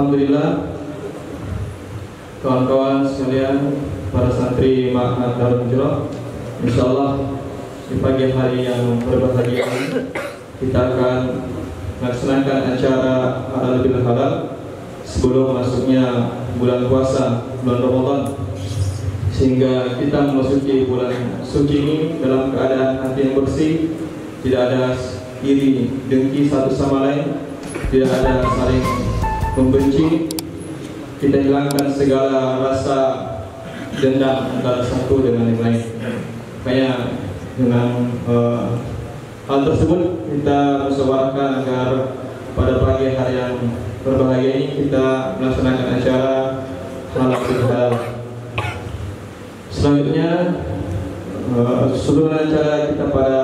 Alhamdulillah, kawan-kawan sekalian, para santri Ma'had Darul Hijrah, insyaallah di pagi hari yang berbahagia ini kita akan melaksanakan acara halal bil halal sebelum masuknya bulan puasa, bulan Ramadan, sehingga kita memasuki bulan suci ini dalam keadaan hati yang bersih, tidak ada iri dengki satu sama lain, tidak ada saling membenci. Kita hilangkan segala rasa dendam antara satu dengan yang lain. Makanya dengan hal tersebut kita musyawarahkan agar pada pagi hari yang berbahagia ini kita melaksanakan acara halal bil halal. Selanjutnya, sebelum acara kita pada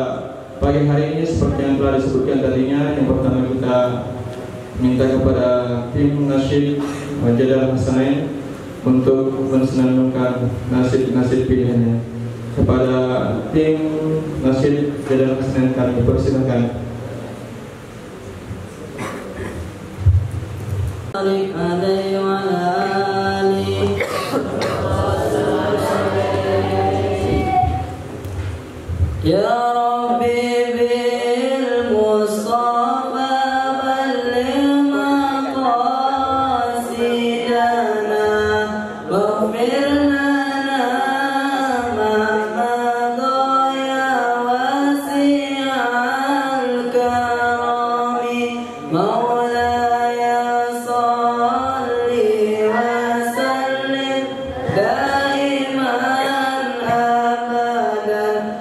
pagi hari ini seperti yang telah disebutkan tadinya, yang pertama kita minta kepada tim nasyid Jadal Hasanain untuk mensenandungkan nasyid pilihannya. Kepada tim nasyid Jadal Hasanain kami persilakan. Ya Rabbi bil Mustafa balligh maqasidana waghfir lana ma madha ya wasi'al karami maulaya salli wa sallim daiman abadan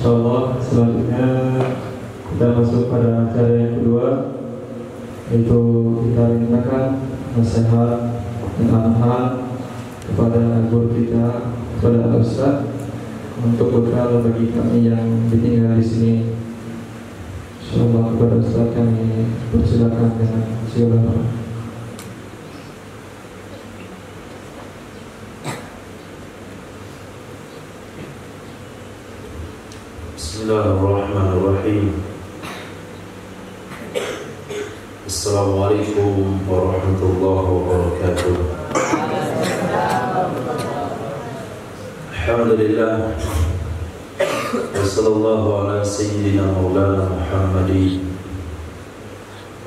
Insyaallah selanjutnya kita masuk pada acara yang kedua, yaitu kita mintakan nasihat dan arahan kepada guru kita, kepada Ustaz, untuk bekal bagi kami yang ditinggal di sini. Insyaallah kepada Ustaz kami persilakan dengan segala hormat. Bismillahirrahmanirrahim. Assalamualaikum warahmatullahi wabarakatuh. Alhamdulillah. Wassallallahu ala sayyidina maulana Muhammadin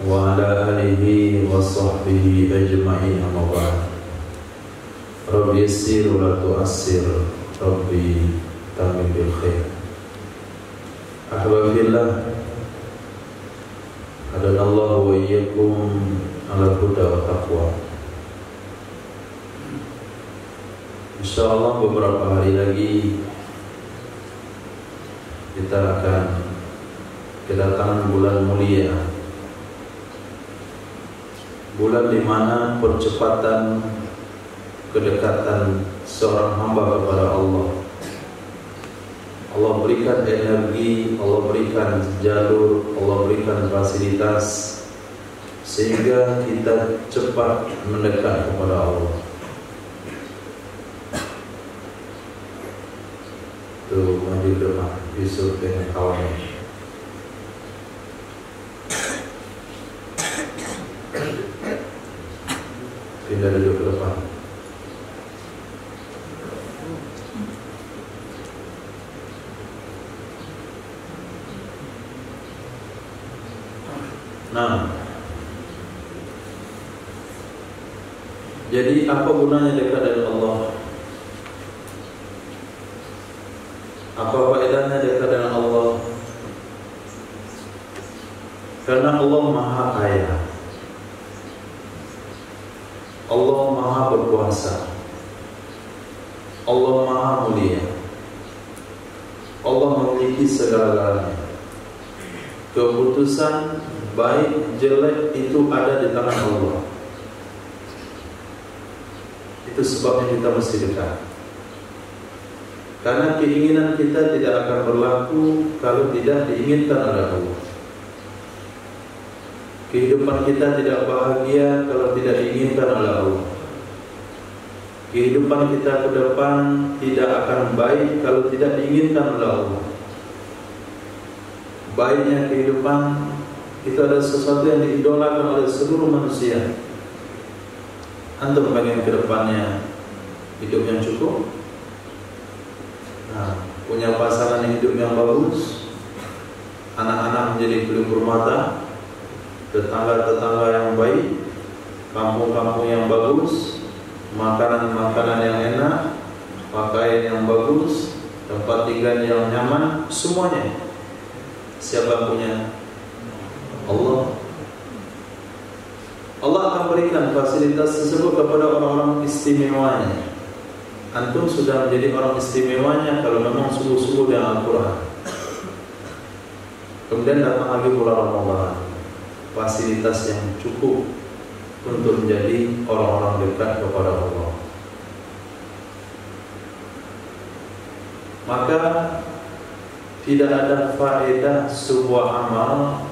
wa ala alihi wa sahbihi ajma'in, amma ba'd. Rabbi yassir wa la tu'assir, Rabbi tamim bil khair. Ahbabillah, hadanallahu wa iyyakum ala huda wa taqwa. Insyaallah beberapa hari lagi kita akan kedatangan bulan mulia, bulan di mana percepatan kedekatan seorang hamba kepada Allah, Allah berikan energi, Allah berikan jalur, Allah berikan fasilitas sehingga kita cepat mendekat kepada Allah. Tuh maju depan, Yusuf dengan kawannya. Pindah duduk ke depan. Nah, jadi apa gunanya dekat dengan Allah? Apa faedahnya dekat dengan Allah? Karena Allah Maha Kaya, Allah Maha Berkuasa, Allah Maha Mulia, Allah memiliki segala-galanya. Keputusan baik jelek itu ada di tangan Allah. Itu sebabnya kita mesti dekat. Karena keinginan kita tidak akan berlaku kalau tidak diinginkan oleh Allah. Kehidupan kita tidak bahagia kalau tidak diinginkan oleh Allah. Kehidupan kita ke depan tidak akan baik kalau tidak diinginkan oleh Allah. Baiknya kehidupan itu adalah sesuatu yang diidolakan oleh seluruh manusia. Antum pengen ke depannya hidup yang cukup, nah, punya pasangan hidup yang bagus, anak-anak menjadi pelipur mata, tetangga-tetangga yang baik, kampung-kampung yang bagus, makanan-makanan yang enak, pakaian yang bagus, tempat tinggal yang nyaman, semuanya. Siapa punya? Allah. Allah akan berikan fasilitas tersebut kepada orang-orang istimewanya. Antum sudah menjadi orang istimewanya kalau memang sungguh-sungguh dengan Al-Quran. Kemudian datang lagi bulan Ramadan, fasilitas yang cukup untuk menjadi orang-orang dekat kepada Allah. Maka tidak ada faedah sebuah amal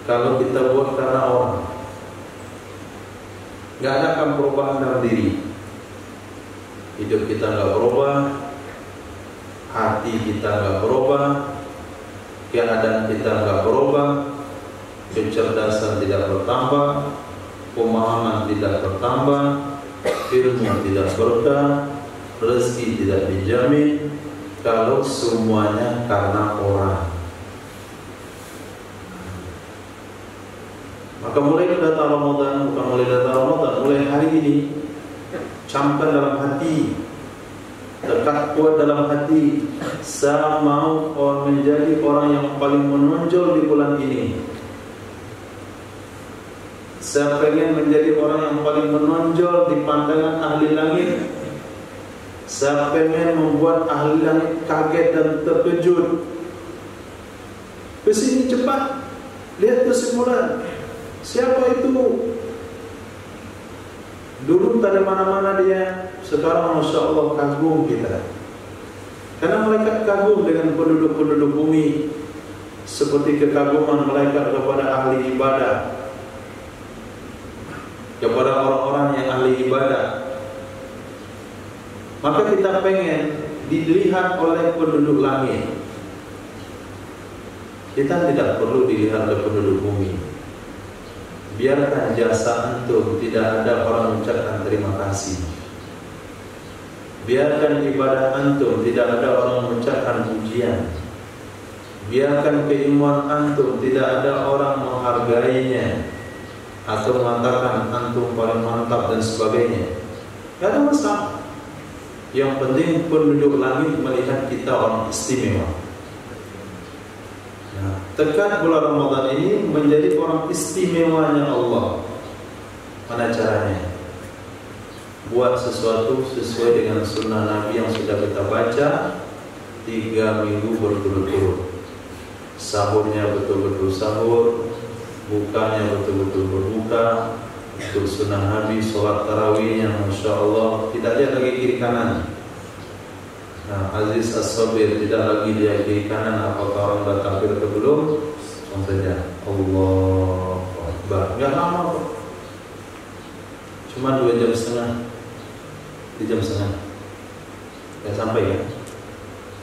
kalau kita buat karena orang. Gak ada akan perubahan dalam diri. Hidup kita gak berubah, hati kita gak berubah, keadaan kita gak berubah, kecerdasan tidak bertambah, pemahaman tidak bertambah, ilmu tidak berkah, rezeki tidak dijamin kalau semuanya karena orang. Maka mulai datang Ramadan, bukan mulai datang Ramadan, mulai hari ini camkan dalam hati, dekat kuat dalam hati, saya mau menjadi orang yang paling menonjol di bulan ini. Saya pengen menjadi orang yang paling menonjol di pandangan ahli langit. Saya pengen membuat ahli langit kaget dan terkejut Kesini cepat, lihat kesimpulan. Siapa itu? Dulu tak ada mana-mana dia, sekarang Masya Allah kagum kita. Karena malaikat kagum dengan penduduk-penduduk bumi, seperti kekaguman malaikat kepada ahli ibadah, kepada orang-orang yang ahli ibadah. Maka kita pengen dilihat oleh penduduk langit. Kita tidak perlu dilihat oleh penduduk bumi. Biarkan jasa antum, tidak ada orang mengucapkan terima kasih. Biarkan ibadah antum, tidak ada orang mengucapkan pujian. Biarkan keilmuan antum, tidak ada orang menghargainya atau mengatakan antum paling mantap dan sebagainya. Tidak ada masalah. Yang penting penduduk langit melihat kita orang istimewa. Nah, tekan bulan Ramadan ini menjadi orang istimewanya Allah. Mana caranya? Buat sesuatu sesuai dengan sunnah Nabi yang sudah kita baca 3 minggu berturut-turut. Sahurnya betul-betul sahur, bukanya betul-betul berbuka. Untuk sunnah Nabi, sholat tarawihnya Masya Allah, tidak lihat lagi kiri kanan. Nah, Aziz As-Sabir tidak lagi dia kiri kanan, apakah orang datang atau belum, langsung saja Allah Akbar. Enggak lama kok, cuma 2 jam setengah, 3 jam setengah, enggak sampai ya,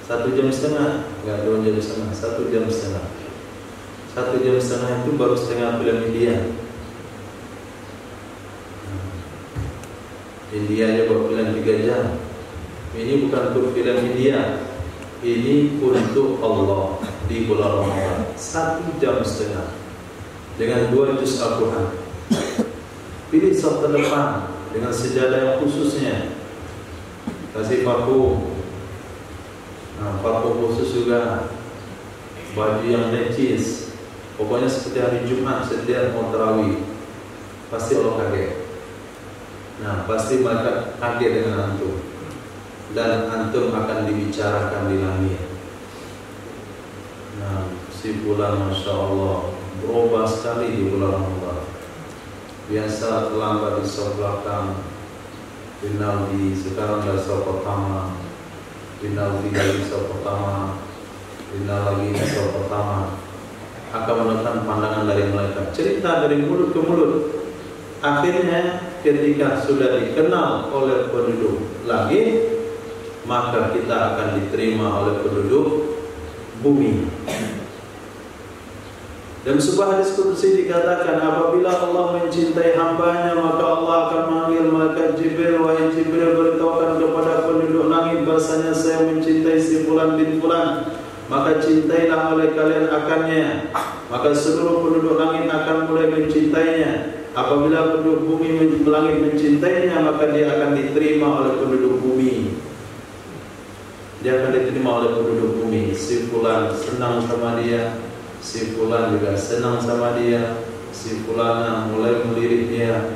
1 jam setengah, enggak 2 jam setengah, 1 jam setengah. 1 jam setengah itu baru setengah film India aja buat film 3 jam. Ini bukan untuk film India, ini untuk Allah di bulan Ramadan. 1 jam setengah dengan 2 juz Al-Quran. Pilih saf terdepan dengan sejadah yang khususnya. Kasih parfum. Nah, parfum khusus juga. Baju yang necis. Pokoknya seperti hari Jumat setiap mau tarawih, pasti Allah kaget. Nah, pasti mereka kaget dengan antum, dan antum akan dibicarakan di langit. Nah, si bulan Masya Allah berubah sekali di bulan Ramadan. Biasa terlambat di saf belakang, final di sekarang dah saf pertama, final di saf pertama, final lagi di saf pertama. Akan menekan pandangan dari malaikat. Cerita dari mulut ke mulut. Akhirnya ketika sudah dikenal oleh penduduk langit, maka kita akan diterima oleh penduduk bumi. Dan sebuah hadis qudsi dikatakan, apabila Allah mencintai hambanya, maka Allah akan memanggil malaikat Jibril, wahai Jibril, beritahukan kepada penduduk langit bahasanya saya mencintai si fulan bin fulan, maka cintailah oleh kalian akannya. Maka seluruh penduduk langit akan mulai mencintainya. Apabila penduduk bumi langit mencintainya, maka dia akan diterima oleh penduduk bumi. Dia akan diterima oleh penduduk bumi. Si fulan senang sama dia, si fulan juga senang sama dia, si fulana mulai melirik dia.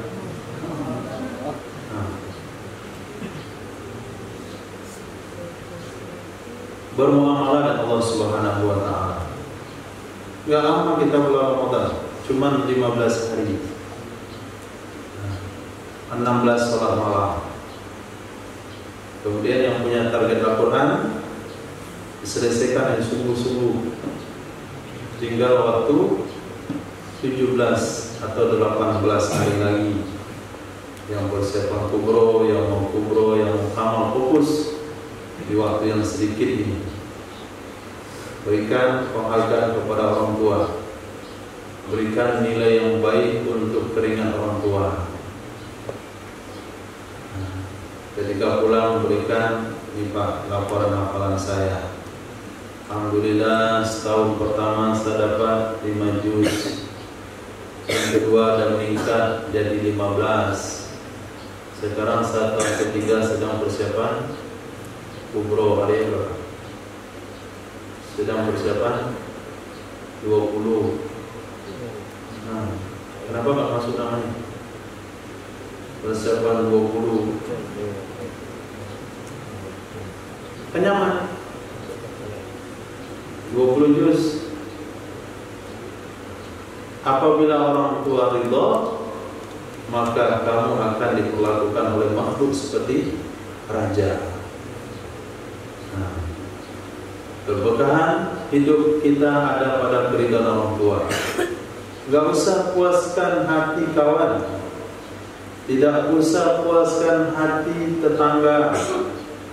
Bermuamalah dengan Allah Subhanahu wa Ta'ala. Gak lama kita bulan Ramadan, cuma 15 hari, 16 sholat malam. Kemudian yang punya target Al-Quran diselesaikan dengan sungguh-sungguh. Tinggal waktu 17 atau 18 hari lagi. Yang persiapan kubro, yang mau kubro, yang mau kamal, fokus di waktu yang sedikit ini. Berikan penghargaan kepada orang tua, berikan nilai yang baik untuk keringat orang tua. Ketika pulang berikan laporan hafalan saya. Alhamdulillah setahun pertama saya dapat 5 juz. Yang kedua dan meningkat jadi 15. Sekarang saya tahun ketiga sedang persiapan umroh hari ini. Sedang persiapan 20. Nah, kenapa nggak masuk namanya? Persiapan 20. Kenyaman 20 juz apabila orang tua ridha, maka kamu akan diperlakukan oleh makhluk seperti raja. Nah, keberkahan hidup kita ada pada keridhaan orang tua. Gak usah puaskan hati kawan, tidak usah puaskan hati tetangga,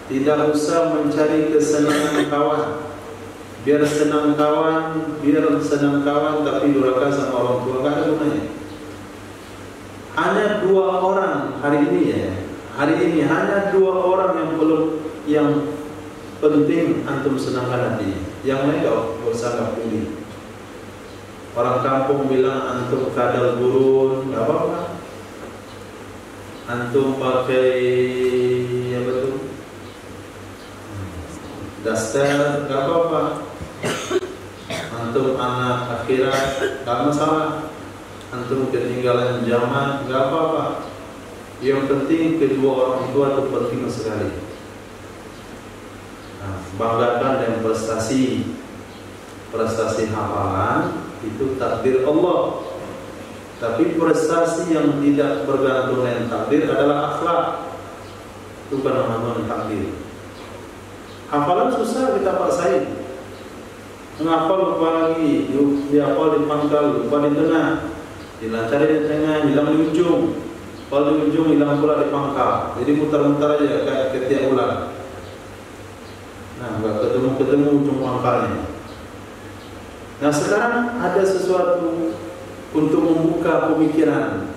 tidak usah mencari kesenangan kawan. Biar senang kawan, tapi durhaka sama orang tua, gak ada gunanya. Hanya 2 orang hari ini hanya 2 orang yang penting antum senangkan hati. Yang lain gak usah gak pilih. Orang kampung bilang antum kadal gurun, gak apa-apa. Antum pakai apa tuh? Daster, gak apa-apa. Antum anak akhirat, gak masalah. Antum ketinggalan zaman, gak apa-apa. Yang penting kedua orang tua itu penting sekali. Nah, banggakan dan prestasi hafalan itu takdir Allah. Tapi prestasi yang tidak bergantung dengan takdir adalah akhlak. Itu bukan namanya takdir. Hafalan susah kita paksain. Menghafal lupa lagi, dihafal di pangkal, lupa di tengah, dilancari di tengah, hilang di ujung. Kalau di ujung hilang pula di pangkal. Jadi muter-muter aja kayak ketiak ular. Nah, nggak ketemu ujung pangkalnya. Nah, sekarang ada sesuatu untuk membuka pemikiran,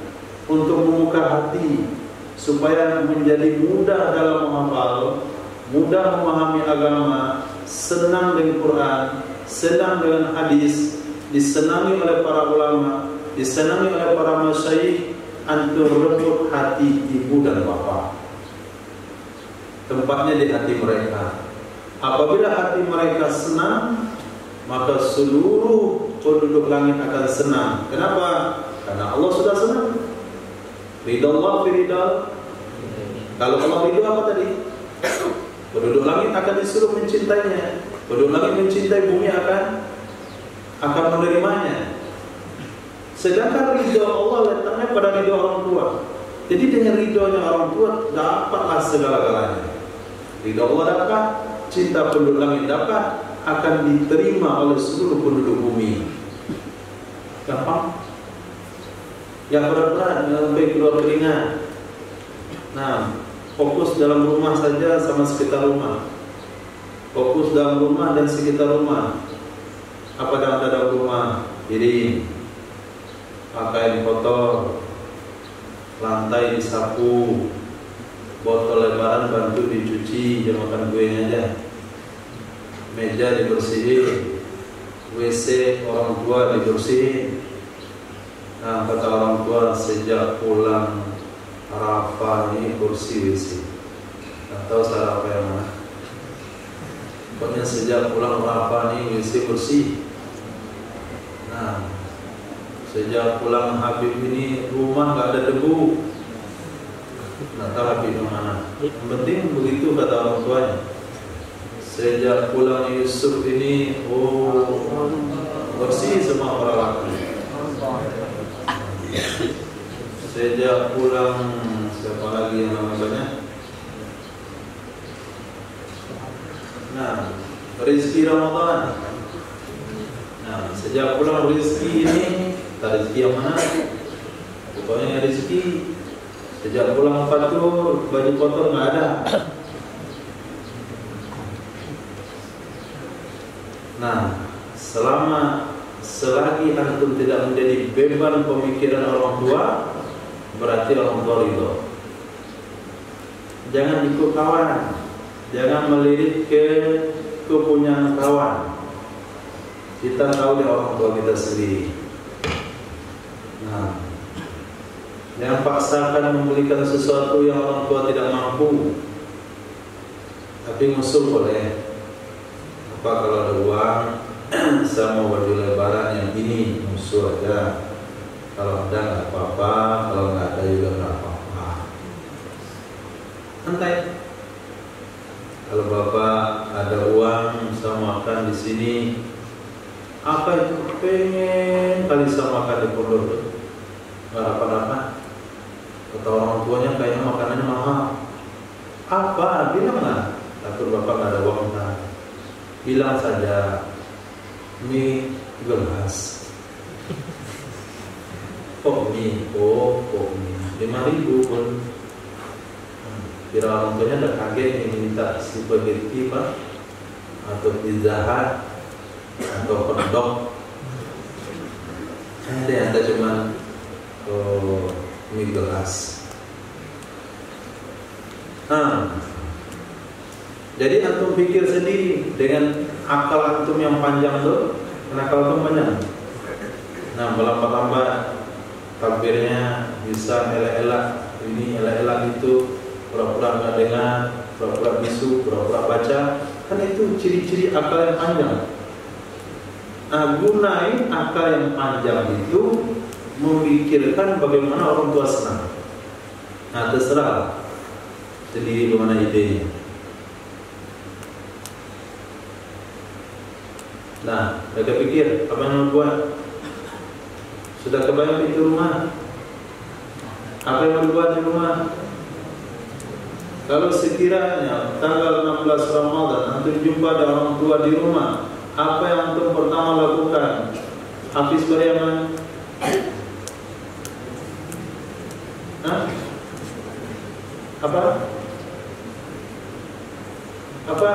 untuk membuka hati, supaya menjadi mudah dalam menghafal, mudah memahami agama, senang dengan Quran, senang dengan hadis, disenangi oleh para ulama, disenangi oleh para masyayikh. Antum rebut hati ibu dan bapak. Tempatnya di hati mereka. Apabila hati mereka senang, maka seluruh penduduk langit akan senang. Kenapa? Karena Allah sudah senang. Ridha Allah fi ridha. Kalau Allah ridha apa tadi? Penduduk langit akan disuruh mencintainya. Penduduk langit mencintai bumi akan menerimanya. Sedangkan ridha Allah letaknya pada ridha orang tua. Jadi dengan ridhonya orang tua dapatlah segala-galanya. Ridha Allah dapat, cinta penduduk langit dapat, akan diterima oleh seluruh penduduk bumi. Gampang? Yang berat-berat sampai keluar keringat. Nah, fokus dalam rumah saja sama sekitar rumah. Fokus dalam rumah dan sekitar rumah. Apa dalam rumah? Piring, pakaian kotor, lantai disapu, botol lebaran bantu dicuci, jangan makan kuenya aja. Meja dibersihin, WC orang tua dibersihin. Nah, kata orang tua sejak pulang Arafah ini kursi WC. Nggak tahu salah apa yang mana. Pokoknya sejak pulang Arafah ini WC bersih. Nah, sejak pulang Habib ini rumah nggak ada debu. Nggak tahu Habib mana. Yang penting begitu kata orang tuanya. Sejak pulang Yusuf ini, bersih semua peralatan. Sejak pulang siapa lagi yang namanya? Nah, rezeki Ramadan. Nah, sejak pulang rezeki ini, tak rezeki yang mana? Pokoknya rezeki. Sejak pulang Fatur, baju kotor nggak ada. Nah, selagi antum tidak menjadi beban pemikiran orang tua, berarti orang tua ridho. Jangan ikut kawan, jangan melirik ke kepunyaan kawan. Kita tahu dia orang tua kita sendiri. Nah, jangan paksakan membelikan sesuatu yang orang tua tidak mampu. Tapi ngusul boleh. Apa kalau ada uang, saya mau baju lebaran yang ini, musuh aja. Kalau ada nggak apa-apa, kalau nggak ada juga nggak apa-apa. Santai. Kalau bapak ada uang, saya makan di sini. Apa itu pengen kali sama makan di pondok tuh, nggak apa-apa. Kata orang tuanya kayaknya makanannya mahal. Apa? Bilang lah. Takut bapak nggak ada uang kan? Bilang saja mie gelas. Kok mie? Oh, kok mie? 5.000 pun. Kira orang tuanya udah kaget nih minta spaghetti pak, atau pizza hut, atau hotdog. Ada cuman mie gelas. Jadi antum pikir sendiri dengan akal antum yang panjang tuh, akal antum panjang. Nah, melambat-lambat takbirnya bisa elak-elak ini elak-elak itu, pura-pura nggak dengar, pura-pura bisu, pura-pura baca, kan itu ciri-ciri akal yang panjang. Nah, gunain akal yang panjang itu memikirkan bagaimana orang tua senang. Nah, terserah sendiri bagaimana idenya. Nah, mereka pikir apa yang mau buat? Sudah kebayang pintu rumah? Apa yang mau buat di rumah? Kalau sekiranya tanggal 16 Ramadan antum jumpa ada orang tua di rumah, apa yang antum pertama lakukan? Hafiz Bariaman? Apa?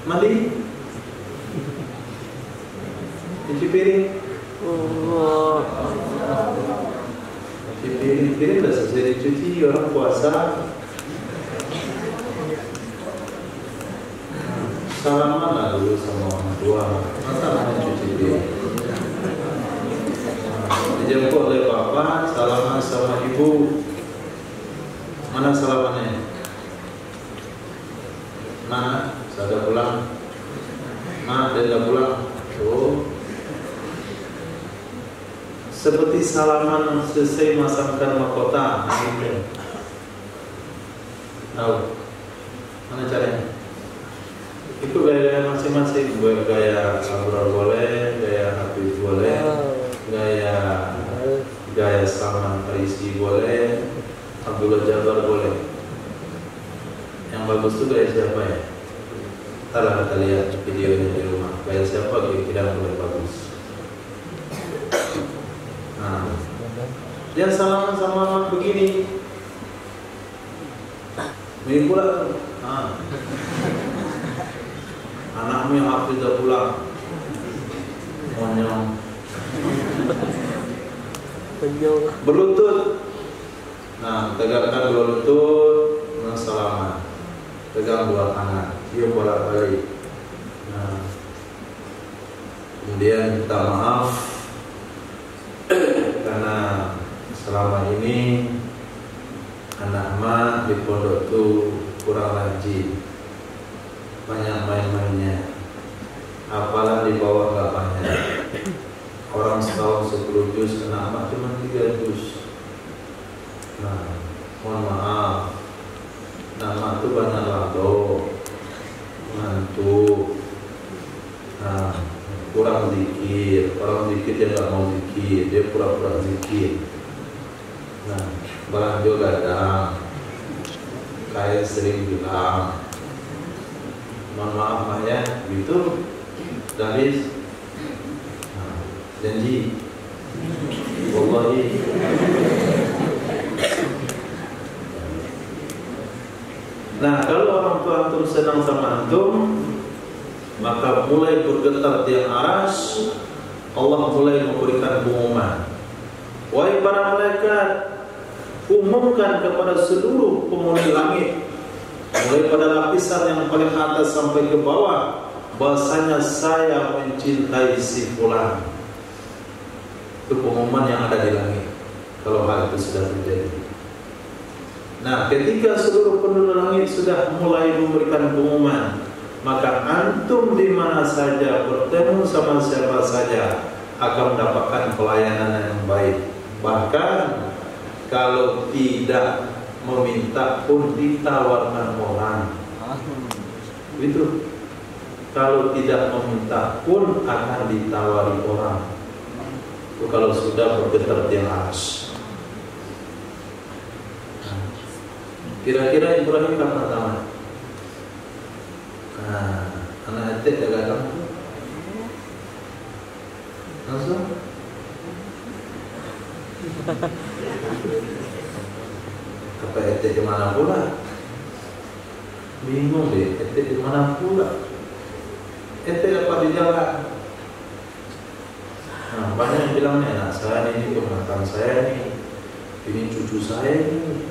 Mandi? Cuci piring? Cuci piring udah selesai dicuci, orang puasa. Salaman lah dulu sama orang tua. Masa hanya cuci piring? Dijemput oleh bapak, salaman sama ibu. Mana salamannya? Mana? Sudah pulang? Mana dia sudah pulang? Oh, seperti salaman selesai masakkan mahkota. Tahu? Mana caranya? Ikut gaya masing-masing. Gaya Abrar boleh, gaya Habib boleh, gaya Salman Farisi boleh, Abdullah Jabar boleh. Yang bagus itu gaya siapa ya? Ntar kita lihat videonya di rumah. Gaya siapa kira-kira boleh bagus. Nah, dia salaman sama begini. Ini pula. Anakmu yang Hafiz sudah pulang. Monyong. Berlutut. Nah, tegakkan dua lutut, salaman. Pegang dua tangan, dia bolak-balik. Nah, kemudian minta maaf karena selama ini anak mak di pondok itu kurang rajin, banyak main-mainnya, hafalan di bawah nggak banyak. Orang setahun 10 juz, anak mak cuma 3 juz. Nah, mohon maaf, nama itu banyak lato, ngantuk, nah, kurang zikir. Orang zikir dia nggak mau zikir, dia pura-pura zikir. Nah, belanja gadang, kayak sering bilang, mohon maaf ya, gitu, garis, nah, janji, wallahi. Nah, kalau orang tua antum senang sama antum, maka mulai bergetar tiang aras, Allah mulai memberikan pengumuman. Wahai para malaikat, umumkan kepada seluruh penghuni langit, mulai pada lapisan yang paling atas sampai ke bawah, bahasanya saya mencintai si fulan. Itu pengumuman yang ada di langit kalau hal itu sudah terjadi. Nah, ketika seluruh penduduk langit sudah mulai memberikan pengumuman, maka antum di mana saja, bertemu sama siapa saja, akan mendapatkan pelayanan yang baik. Bahkan kalau tidak meminta pun ditawarkan orang. Itu kalau tidak meminta pun akan ditawari orang. Itu kalau sudah bergetar di arsy. Kira-kira Ibrahim kapan tamat? Anak etik dah datang. Langsung. Apa etik di mana pula? Bingung deh, etik di mana pula? Etik dapat di jalan. Banyak yang bilang nih, anak saya ini keponakan saya nih, ini cucu saya nih.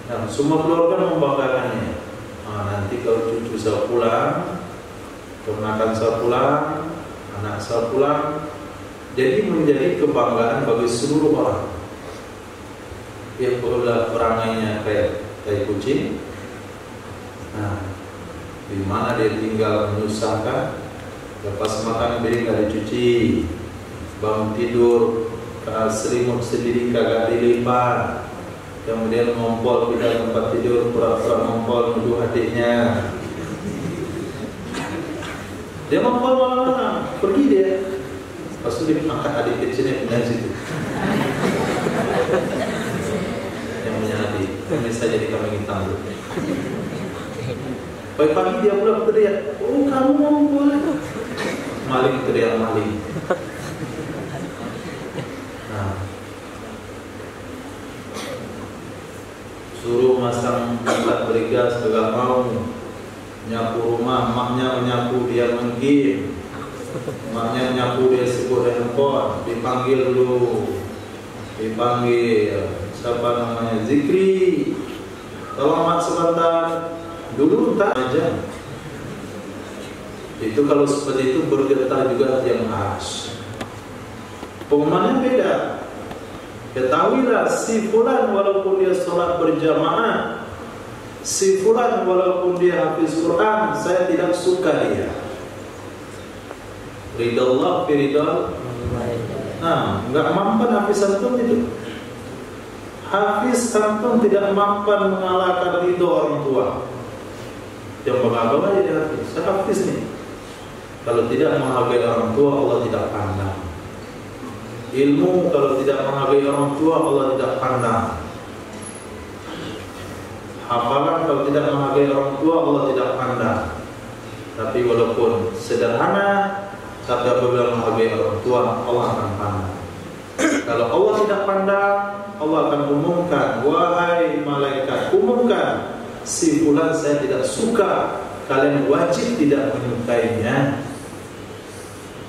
Nah, semua keluarga membanggakannya. Nanti kalau cucu saya pulang, keponakan saya pulang, anak saya pulang, jadi menjadi kebanggaan bagi seluruh orang. Yang perangainya kayak kucing. Nah, di mana dia tinggal menyusahkan, lepas makan piring gak dicuci, bangun tidur selimut sendiri kagak dilipat, kemudian ngompol di dalam tempat tidur, pura-pura ngompol nuduh adiknya. Dia ngompol mana? Pergi dia. Pas itu dia angkat adik kecilnya pindah situ. Yang punya adik, kami saja di kambing hitam dulu. Pagi-pagi dia pulang teriak, oh kamu ngompol. Maling teriak maling. Nah, suruh masang alat berigas juga mau. Nyapu rumah, maknya menyapu dia menggim. Maknya menyapu dia sibuk handphone. Dipanggil dulu. Dipanggil. Siapa namanya? Zikri. Tolong mak sebentar. Dulu tak aja. Itu kalau seperti itu bergetar juga yang arsy. Pengumumannya beda. Ketahuilah si fulan walaupun dia sholat berjamaah, si fulan walaupun dia hafiz Quran, saya tidak suka dia. Ridallah fi ridal. Nah, enggak mampan hafiz antum itu. Hafiz antum tidak mampan mengalahkan ridho orang tua. Yang bangga jadi hafiz. Saya hafiz nih. Kalau tidak menghargai orang tua, Allah tidak pandang. Ilmu kalau tidak menghargai orang tua, Allah tidak pandang. Hafalan kalau tidak menghargai orang tua, Allah tidak pandang. Tapi walaupun sederhana, tapi apabila menghargai orang tua, Allah akan pandang. Kalau Allah tidak pandang, Allah akan umumkan, wahai malaikat, umumkan, si fulan saya tidak suka, kalian wajib tidak menyukainya.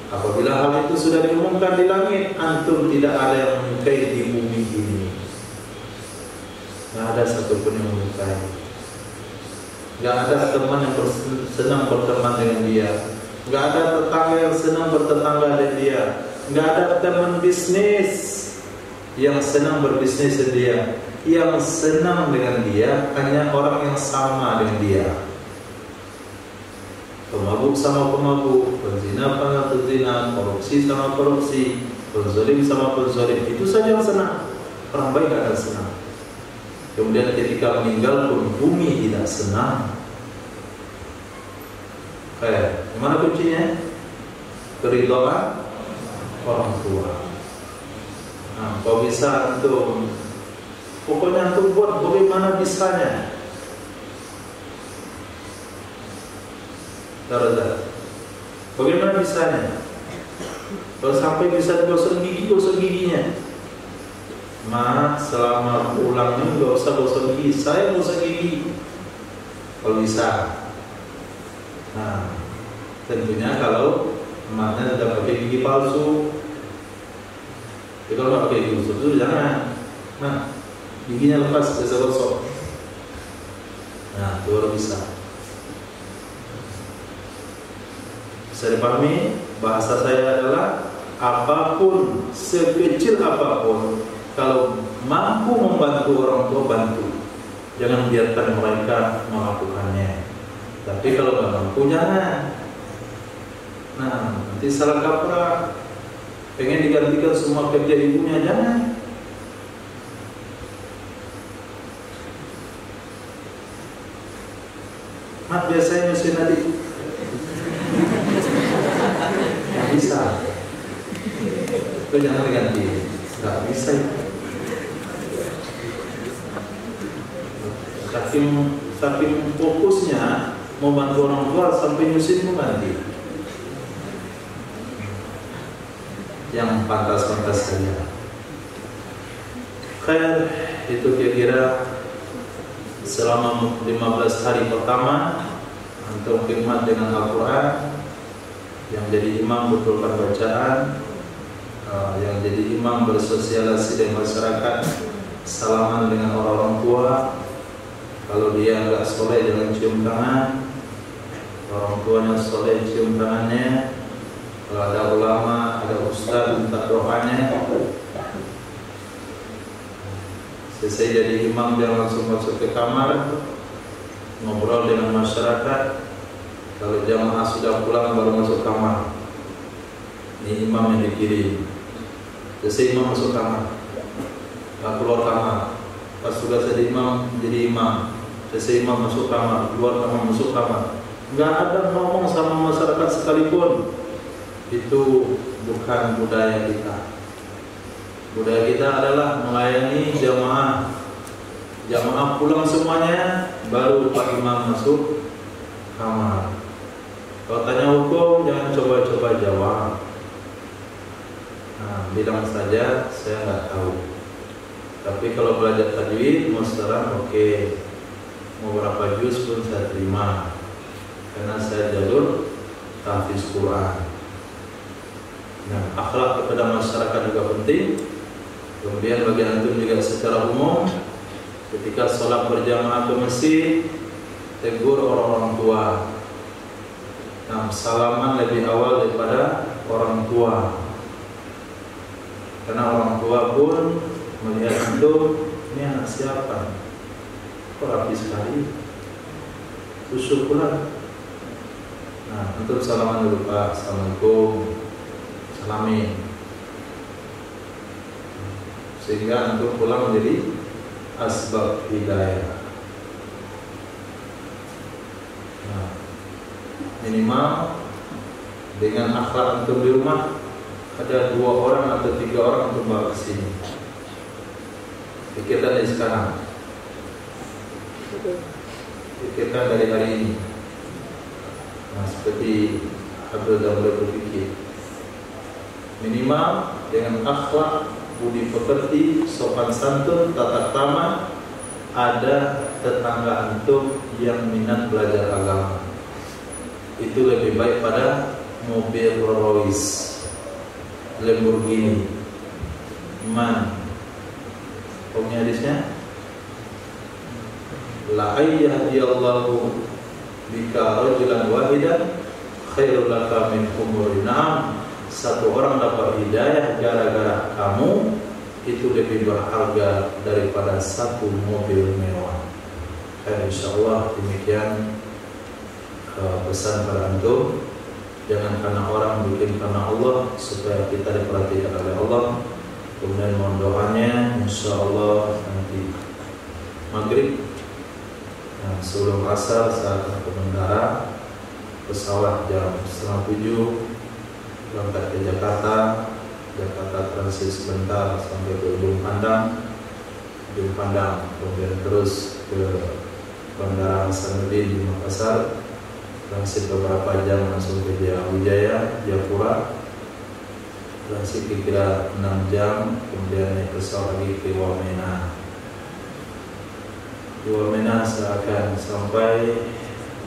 Apabila hal itu sudah diumumkan di langit, antum tidak ada yang menyukai di bumi ini. Tidak ada satupun yang menyukai. Tidak ada teman yang senang berteman dengan dia. Tidak ada tetangga yang senang bertetangga dengan dia. Tidak ada teman bisnis yang senang berbisnis dengan dia. Yang senang dengan dia hanya orang yang sama dengan dia. Pemabuk sama pemabuk, penzina sama penzina, korupsi sama korupsi, penzolim sama penzolim, itu saja yang senang. Orang baik akan senang. Kemudian ketika meninggal pun bumi tidak senang. Gimana kuncinya? Keridhaan orang tua. Nah, kalau bisa antum, pokoknya antum buat bagaimana bisanya. Bagaimana bisanya? Kalau sampai bisa gosok giginya. Selama pulangnya nggak usah gosok gigi. Saya gosok gigi. Kalau bisa. Nah, tentunya kalau emaknya sudah pakai gigi palsu. Jadi kalau nggak pakai gigi palsu jangan. Nah, giginya lepas bisa gosok. Nah, itu baru bisa. Bisa dipahami? Bahasa saya adalah apapun, sekecil apapun, kalau mampu membantu orang tua, bantu. Jangan biarkan mereka melakukannya. Tapi kalau nggak mampu, jangan. Nah, nanti salah kaprah. Pengen digantikan semua kerja ibunya, jangan. Mak biasanya mesin adik jangan diganti, nggak bisa. Saking fokusnya mau bantu orang tua sampai nyusin mau ganti. Yang pantas-pantas saja. Khair, itu kira-kira selama 15 hari pertama untuk khidmat dengan Al-Quran. Yang jadi imam betulkan bacaan, yang jadi imam bersosialisasi dengan masyarakat, salaman dengan orang-orang tua. Kalau dia nggak soleh jangan cium tangan, orang tuanya soleh cium tangannya. Kalau ada ulama, ada ustaz minta doanya. Selesai jadi imam jangan langsung masuk ke kamar, ngobrol dengan masyarakat. Kalau jamaah sudah pulang baru masuk kamar. Ini imam yang dikirim. Selesai imam masuk kamar, nggak keluar kamar. Pas sudah jadi imam, selesai imam masuk kamar, keluar kamar, masuk kamar. Nggak ada ngomong sama masyarakat sekalipun. Itu bukan budaya kita. Budaya kita adalah melayani jamaah. Jamaah pulang semuanya, baru Pak Imam masuk kamar. Kalau tanya hukum, jangan coba-coba jawab. Nah, bilang saja saya nggak tahu. Tapi kalau belajar tajwid, mau sekarang oke. Mau berapa juz pun saya terima. Karena saya jalur tahfiz Quran. Nah, akhlak kepada masyarakat juga penting. Kemudian bagi antum juga secara umum, ketika sholat berjamaah ke masjid, tegur orang-orang tua. Nah, salaman lebih awal daripada orang tua. Karena orang tua pun melihat antum, ini anak siapa? Kok rapi sekali? Khusyuk pula. Nah, antum salaman dulu Pak. Assalamualaikum. Salamin. Sehingga antum pulang menjadi asbab hidayah. Nah, minimal dengan akhlak antum di rumah ada 2 orang atau 3 orang untuk bawa ke sini. Pikirkan dari sekarang. Pikirkan dari hari ini. Nah, seperti Abdul Damar berpikir. Minimal dengan akhlak, budi pekerti, sopan santun, tata krama, ada tetangga antum yang minat belajar agama. Itu lebih baik pada mobil Rolls Royce, Lamborghini, Man. Pokoknya hadisnya, la ayyadiyallahu bika rajulan wahidan khairul laka min humurin na'am. Satu orang dapat hidayah gara-gara kamu, itu lebih berharga daripada satu mobil mewah. Insyaallah demikian pesan pada antum. Jangan karena orang, bikin karena Allah, supaya kita diperhatikan oleh Allah. Kemudian mohon doanya, insyaallah nanti maghrib, sebelum asar saat aku mendarat pesawat jam 6:30 berangkat ke Jakarta transit sebentar sampai ke Ujung Pandang, kemudian terus ke Bandara Hasanuddin di Makassar, transit beberapa jam langsung ke Wijaya, Jayapura, transit kira 6 jam, kemudian naik pesawat lagi ke Wamena. Di Wamena saya akan sampai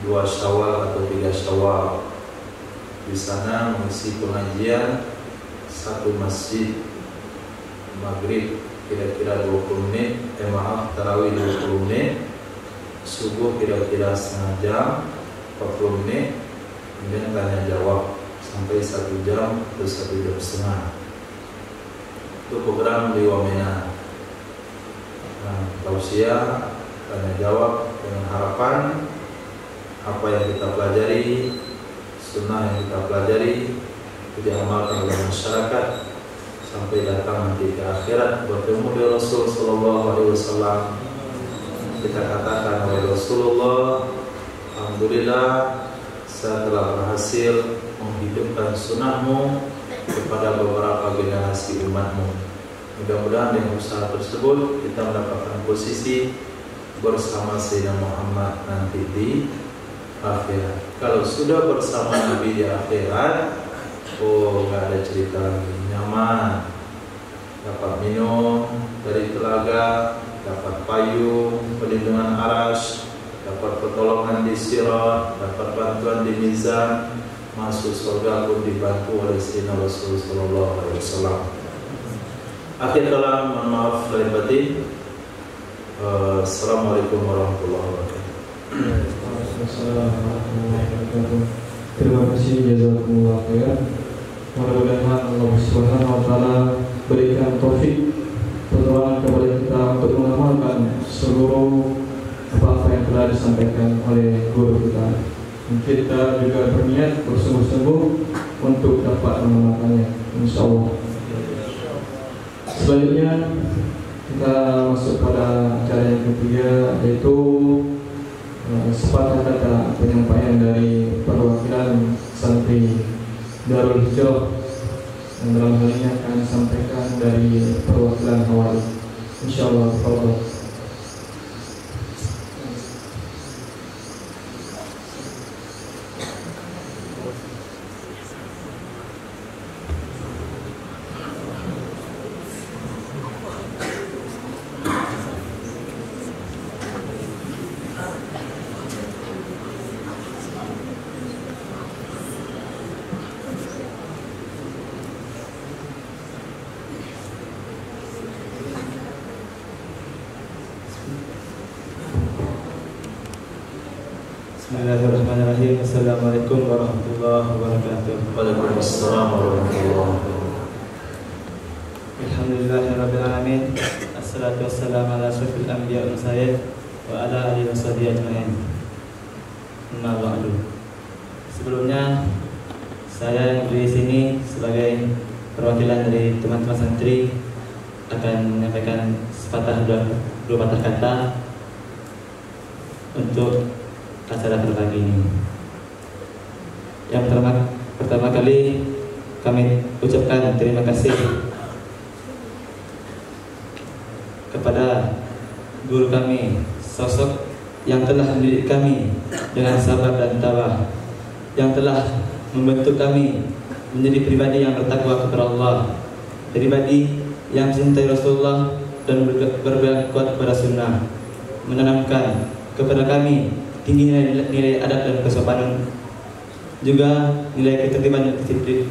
2 Syawal atau 3 Syawal. Di sana mengisi pengajian satu masjid, maghrib kira-kira 20 menit, tarawih 20 menit, subuh kira-kira setengah jam, 40 menit, kemudian tanya jawab sampai 1 jam atau 1 jam setengah. Itu program di Wamena. Nah, tausiah, tanya jawab dengan harapan apa yang kita pelajari, sunnah yang kita pelajari itu diamalkan oleh masyarakat sampai datang nanti ke akhirat bertemu dengan Rasul Sallallahu Alaihi Wasallam. Kita katakan oleh Rasulullah, alhamdulillah saya telah berhasil menghidupkan sunnahmu kepada beberapa generasi umatmu. Mudah-mudahan dengan usaha tersebut kita mendapatkan posisi bersama Sayyidina Muhammad nanti di akhirat. Kalau sudah bersama Nabi di akhirat, oh nggak ada cerita lagi, nyaman, dapat minum dari telaga, dapat payung, perlindungan aras, dapat pertolongan di sirat, dapat bantuan di mizan, masuk surga pun dibantu oleh Sayyidina Rasulullah sallallahu alaihi wasallam. Akhir kalam, mohon maaf lahir batin. Assalamualaikum warahmatullahi wabarakatuh. Terima kasih, jazakumullah khairan. Mudah-mudahan Allah Subhanahu wa taala berikan taufik pertolongan kepada kita untuk mengamalkan seluruh apa yang telah disampaikan oleh guru kita. Kita juga berniat bersungguh-sungguh untuk dapat mengamalkannya, insyaallah. Selanjutnya kita masuk pada acara yang ketiga, yaitu sepatah kata penyampaian dari perwakilan santri Darul Hijrah, yang dalam hal ini akan disampaikan dari perwakilan Hawali. Insyaallah, tafadhol. Bismillahirrahmanirrahim. Assalamualaikum warahmatullahi wabarakatuh. Waalaikumsalam warahmatullahi wabarakatuh. Alhamdulillahirabbil alamin. Assalatu wassalamu ala asyrofil anbiya'i wal mursalin wa ala alihi washabihi ajmain. Amma ba'du. Sebelumnya saya yang di sini sebagai perwakilan dari teman-teman santri akan menyampaikan dua patah kata untuk acara berbagi ini. Yang pertama kali kami ucapkan terima kasih kepada guru kami, sosok yang telah mendidik kami dengan sabar dan tabah, yang telah membentuk kami menjadi pribadi yang bertakwa kepada Allah, pribadi yang mencintai Rasulullah dan berpegang kuat kepada sunnah, menanamkan kepada kami tinggi nilai adab dan kesopanan, juga nilai ketertiban dan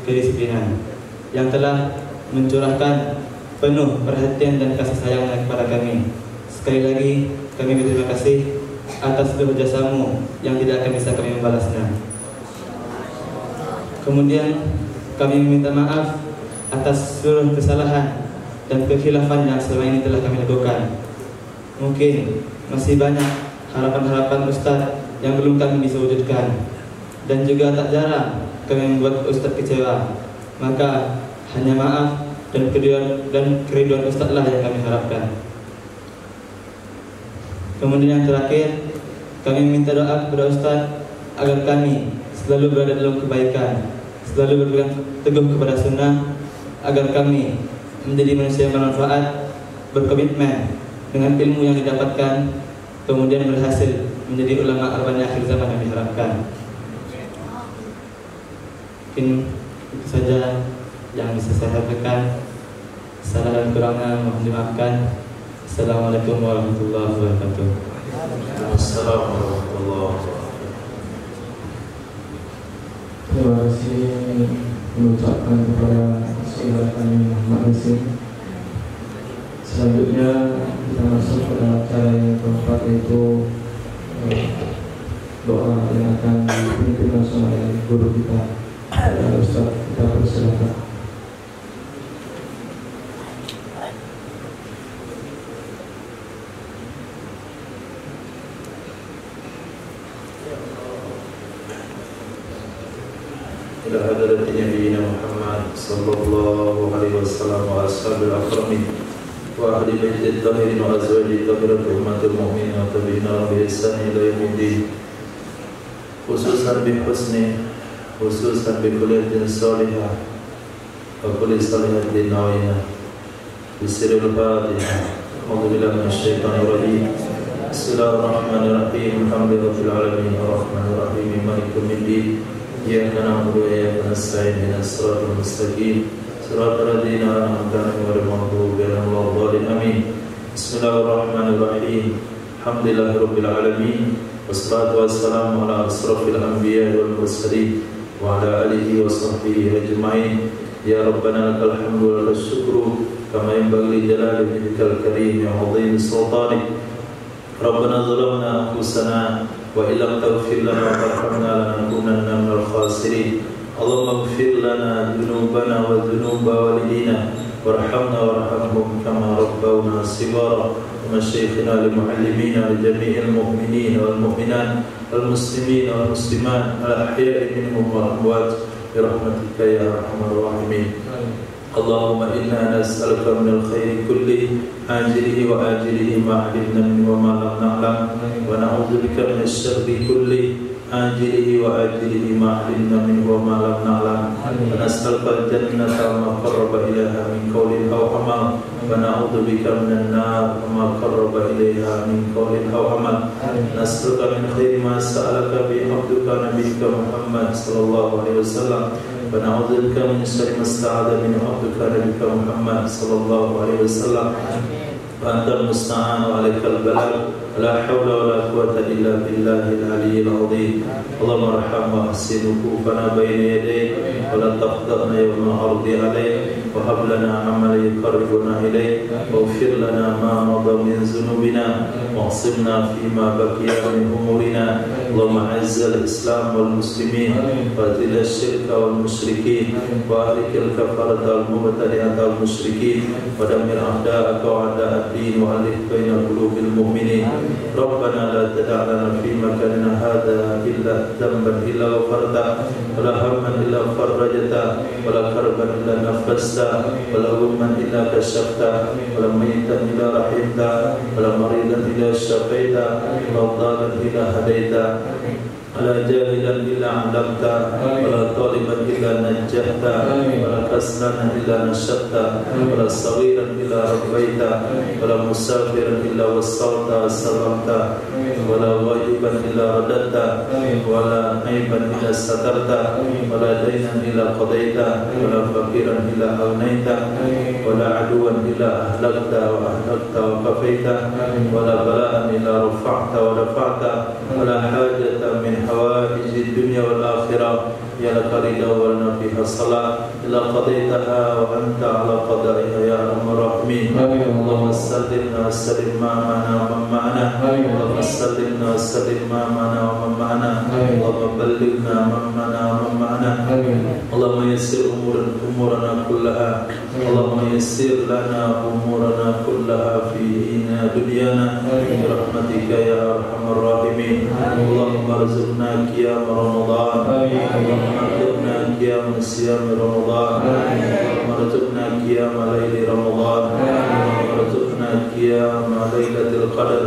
kedisiplinan, yang telah mencurahkan penuh perhatian dan kasih sayangnya kepada kami. Sekali lagi kami berterima kasih atas seluruh jasamu yang tidak akan bisa kami membalasnya. Kemudian kami meminta maaf atas seluruh kesalahan dan kekhilafan yang selama ini telah kami lakukan. Mungkin masih banyak harapan-harapan Ustadz yang belum kami bisa wujudkan, dan juga tak jarang kami membuat Ustadz kecewa. Maka hanya maaf dan keriduan Ustadz lah yang kami harapkan. Kemudian yang terakhir, kami meminta doa kepada Ustadz agar kami selalu berada dalam kebaikan, selalu berpegang teguh kepada sunnah, agar kami menjadi manusia yang bermanfaat, berkomitmen dengan ilmu yang didapatkan, kemudian berhasil menjadi ulama arwahnya akhir zaman yang diharapkan. Mungkin itu saja yang bisa saya sampaikan. Salah dan kurangnya mohon dimaafkan. Assalamualaikum warahmatullahi wabarakatuh. Assalamualaikum warahmatullahi wabarakatuh. Terima kasih mengucapkan kepada saudara kami Muhammad Nasir. Selanjutnya kita masuk pada acara yang keempat, yaitu doa yang akan dipimpin langsung oleh guru kita, Ustaz. Kita persilakan. Ila hadratin Nabi Muhammad sallallahu alaihi wasallam wa ashabil akramin wa ahli baiti tahirin wa azwaji tahirat ummatul mu'minin wa tabi'ina bi ihsan ila yaumiddin. Khususan bi kuliyatin salihah وكل صالح نوينا بسر الفاتحة. أعوذ بالله من الشيطان الرجيم. بسم الله الرحمن الرحيم. الحمد لله رب العالمين الرحمن الرحيم مالك يوم الدين. إياك نعبد وإياك نستعين اهدنا الصراط المستقيم صراط الذين أنعمت عليهم غير المغضوب عليهم ولا الضالين آمين. بسم الله الرحمن الرحيم. الحمد لله رب العالمين والصلاة والسلام على أشرف الأنبياء والمرسلين وعلى آله وصحبه أجمعين. يا ربنا لك الحمد ولك الشكر كما ينبغي لجلال وجهك الكريم وعظيم سلطانك. ربنا ظلمنا أنفسنا وإن لم تغفر لنا وترحمنا لنكونن من الخاسرين. اللهم اغفر لنا ذنوبنا وذنوب والدينا وارحمنا وارحمهم كما ربونا صغارا. ومشايخنا لمعلمينا لجميع المؤمنين والمؤمنات المسلمين والمسلمات الأحياء منهم والأموات برحمتك يا أرحم الراحمين. اللهم إنا نسألك من الخير كله عاجله وآجله ما علمنا منه وما لم نعلم ونعوذ بك من الشر كله عاجله وآجله ما علمنا منه وما لم نعلم ونسألك الجنة وما قرب إليها من قول أو عمل ونعوذ بك من النار وما قرب إليها من قول أو عمل. نسألك من خير ما سألك به عبدك نبيك محمد صلى الله عليه وسلم ونعوذ بك من شر ما استعاذ منه عبدك نبيك محمد صلى الله عليه وسلم. وأنت المستعان وعليك البلاغ ولا حول ولا قوة إلا بالله العلي العظيم. اللهم ارحم واحسن وقوفنا بين يديك ولا تخطئنا يوم العرض عليك وهب لنا عملا يقربنا إليك واغفر لنا ما مضى من ذنوبنا واعصمنا فيما بقي من أمورنا. اللهم أعز الإسلام والمسلمين وأذل الشرك والمشركين وأهلك الكفرة والمبتدعة والمشركين ودمر أعداءك وأعداء الدين وألف بين قلوب المؤمنين. ربنا لا تدع لنا في مكاننا هذا إلا ذنبا إلا غفرته ولا هما إلا فرجته ولا كربا إلا نفسته ولا غما إلا كشفته ولا ميتا إلا رحمته ولا مريضا إلا شفيته ولا ضالا إلا هديته ولا جاهلا إلا علمته ولا طالبا إلا نجحته ولا كسلانا إلا نشدته ولا صغيرا إلا ربيته ولا مسافرا إلا وصلته وسلمته ولا غائبا إلا رددته ولا عيبا إلا سترته ولا دينا إلا قضيته ولا فقيرا إلا أغنيته ولا عدوا إلا أهلكته وأهلكته وكفيته ولا بلاء إلا رفعته ورفعته ولا حاجة من حوائج الدنيا والآخرة يا لك رضا ولنا فيها الصلاة إلا قضيتها وأنت على قضائها يا أرحم الراحمين. اللهم سلمنا وسلم ما معنا ومن معنا. اللهم سلمنا وسلم ما معنا ومن معنا. اللهم بلغنا من معنا ومن معنا. اللهم يسر أمورنا كلها. اللهم يسر لنا أمورنا كلها في دنيانا برحمتك يا أرحم الراحمين. اللهم ارزقنا قيام رمضان. اللهم ارزقنا قيام صيام رمضان. اللهم ارزقنا قيام ليل رمضان. اللهم ارزقنا قيام ليلة القدر.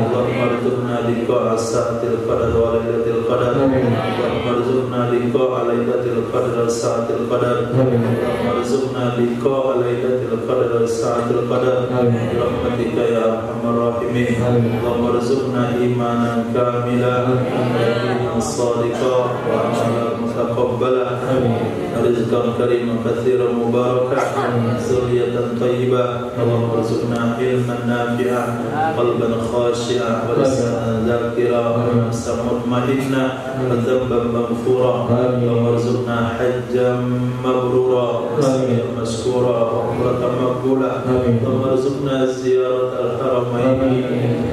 اللهم ارزقنا لقاء ساعة القدر وليلة القدر. اللهم ارزقنا لقاء ليلة القدر وساعة القدر. اللهم ارزقنا لقاء ليلة القدر وساعة القدر برحمتك يا أرحم الراحمين. اللهم ارزقنا إيمانا كاملا ويقينا صادقا وعملا متقبلا رزقا كريما كثيرا مباركا ذرية طيبة. اللهم ارزقنا علما نافعا قلبا خاشعا ولسانا ذاكرا ونفسا مطمئنا وذنبا مغفورا. اللهم ارزقنا حجا مبرورا وسعيا مشكورا وعمرة مقبولة. اللهم ارزقنا زيارة الحرمين.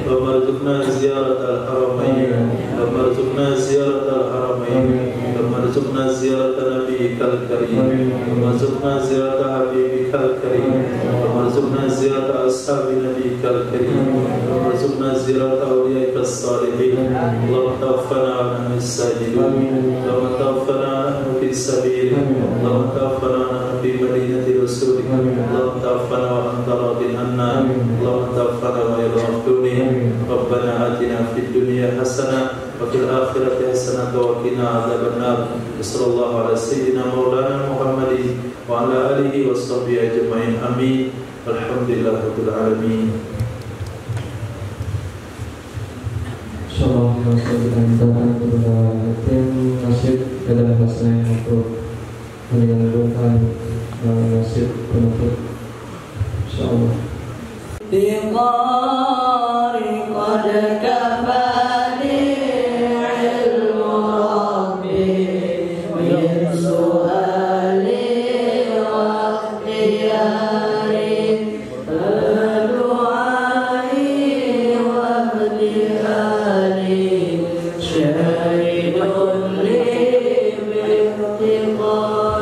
اللهم ارزقنا زيارة الحرمين. اللهم ارزقنا زيارة الحرمين. اللهم ارزقنا زيارة نبيك الكريم. اللهم ارزقنا زيارة حبيبك الكريم. اللهم ارزقنا زيارة أصحاب نبيك الكريم. اللهم ارزقنا زيارة أوليائك الصالحين. اللهم توفنا ونحن الساجدون. اللهم توفنا ونحن في سبيلك. اللهم توفنا ونحن في مدينة رسولك. اللهم توفنا وأنت راض عنا. اللهم توفنا غير مفتونين. ربنا آتنا في الدنيا حسنة وفي الآخرة حسنة وقنا عذاب النار. صلى الله على سيدنا مولانا محمد وعلى آله وصحبه أجمعين. آمين. الحمد لله رب العالمين. Insyaallah kita mintakan kepada tim nasib dalam masalah untuk menyelenggarakan nasib penutup. Insyaallah. قد كفاني علم ربي من سؤالي واختياري فدعائي وابتهالي شاهد لي بافتقاري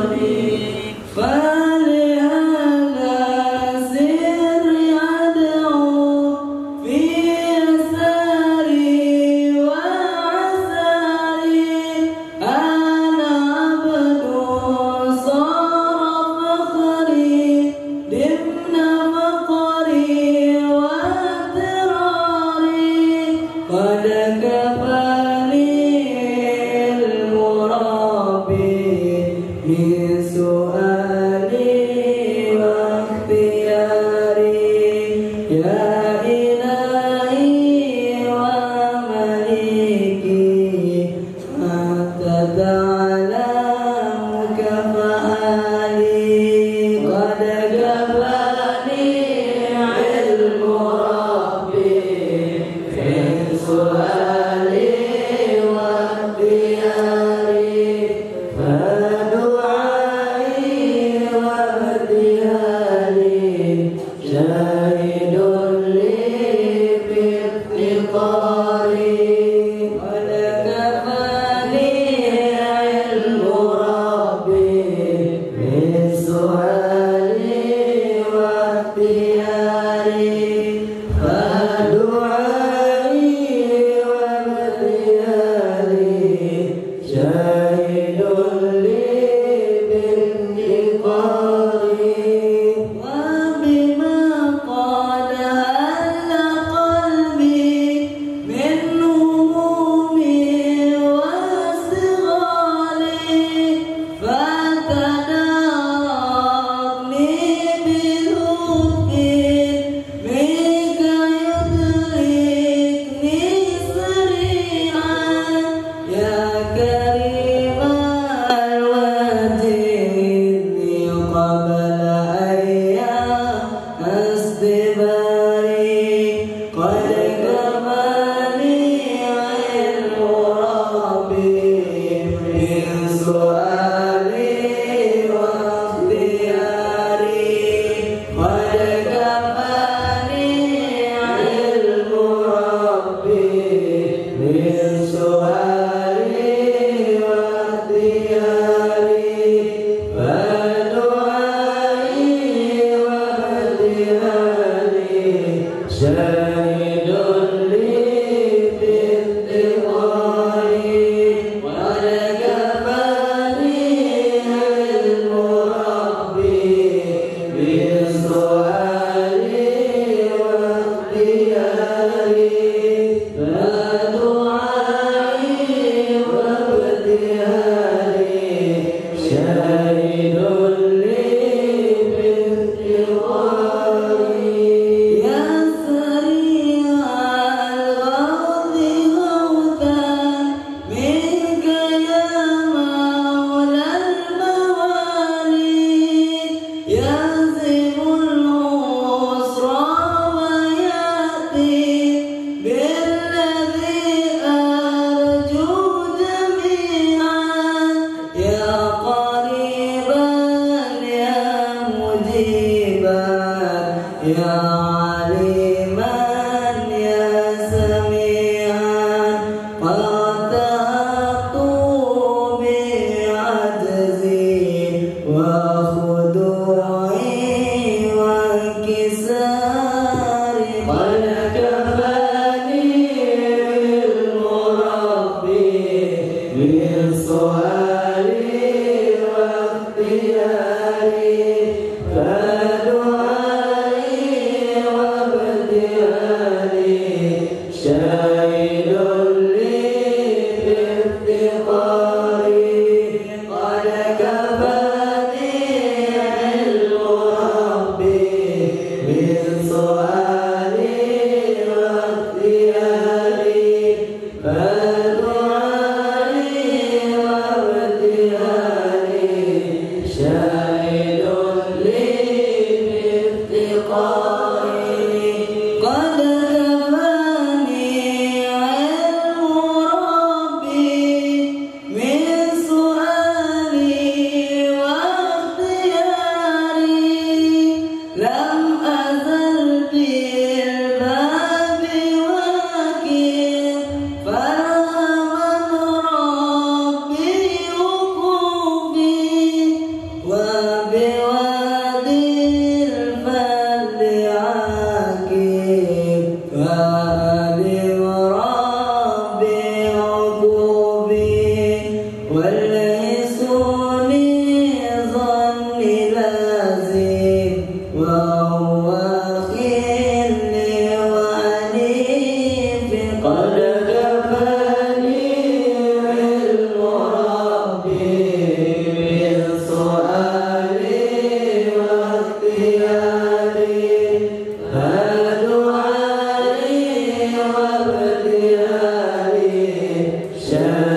Muhammad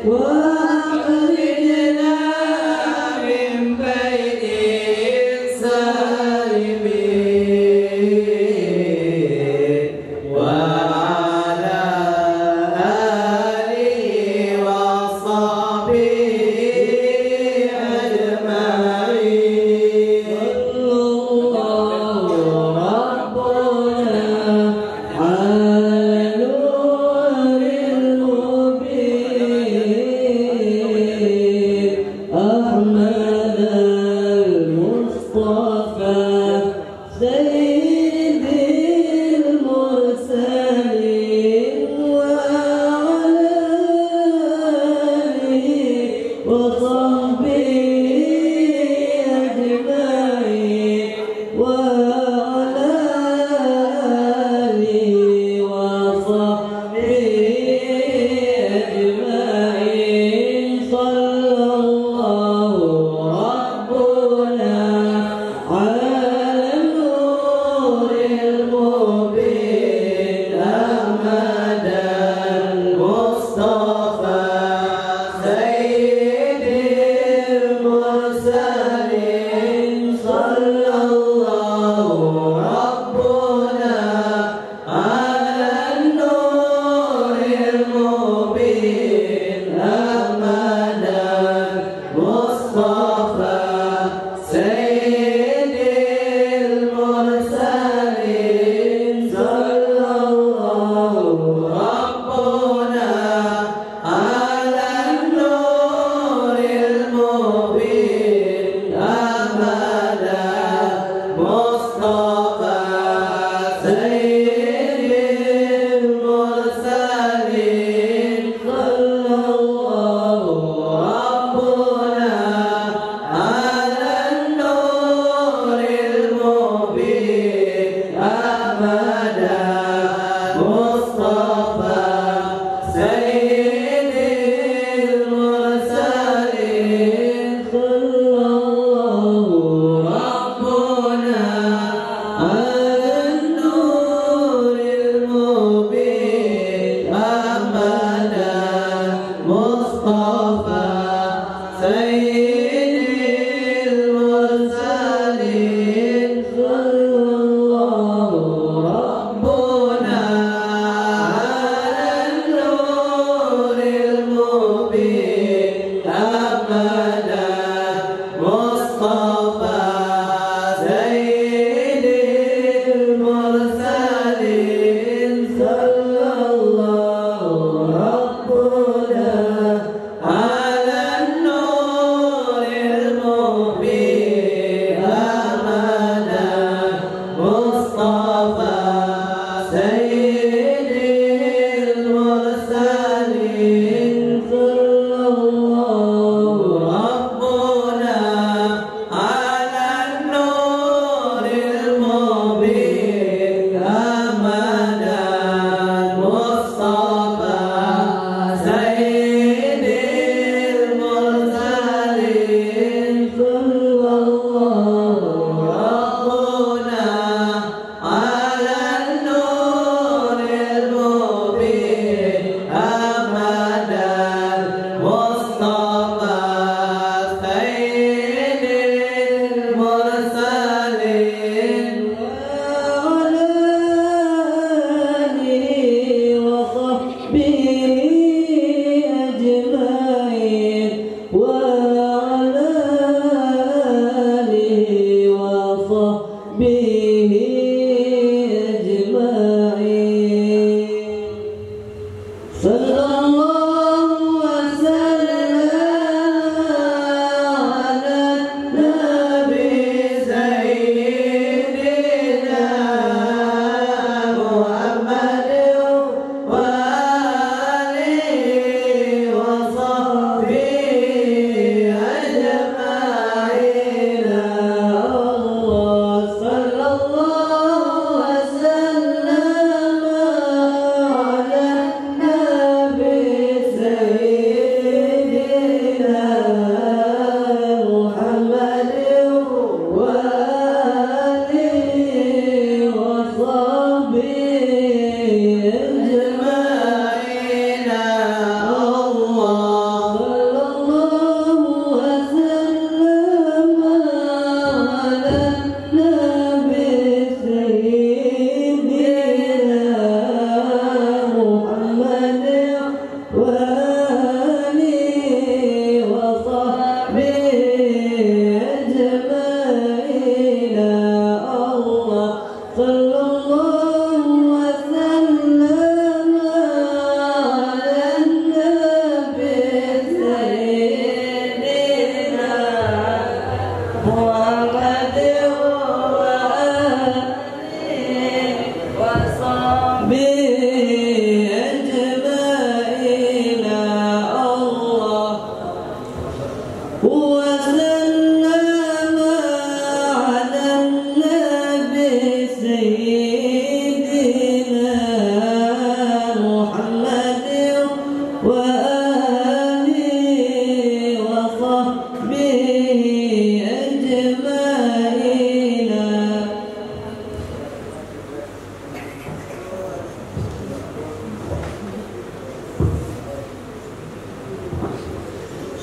وأخرجنا من بين السالمين وعلى آله وصحبه أجمعين الله ربنا على نور المبين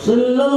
Assalamualaikum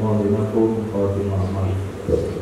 warahmatullahi wabarakatuh.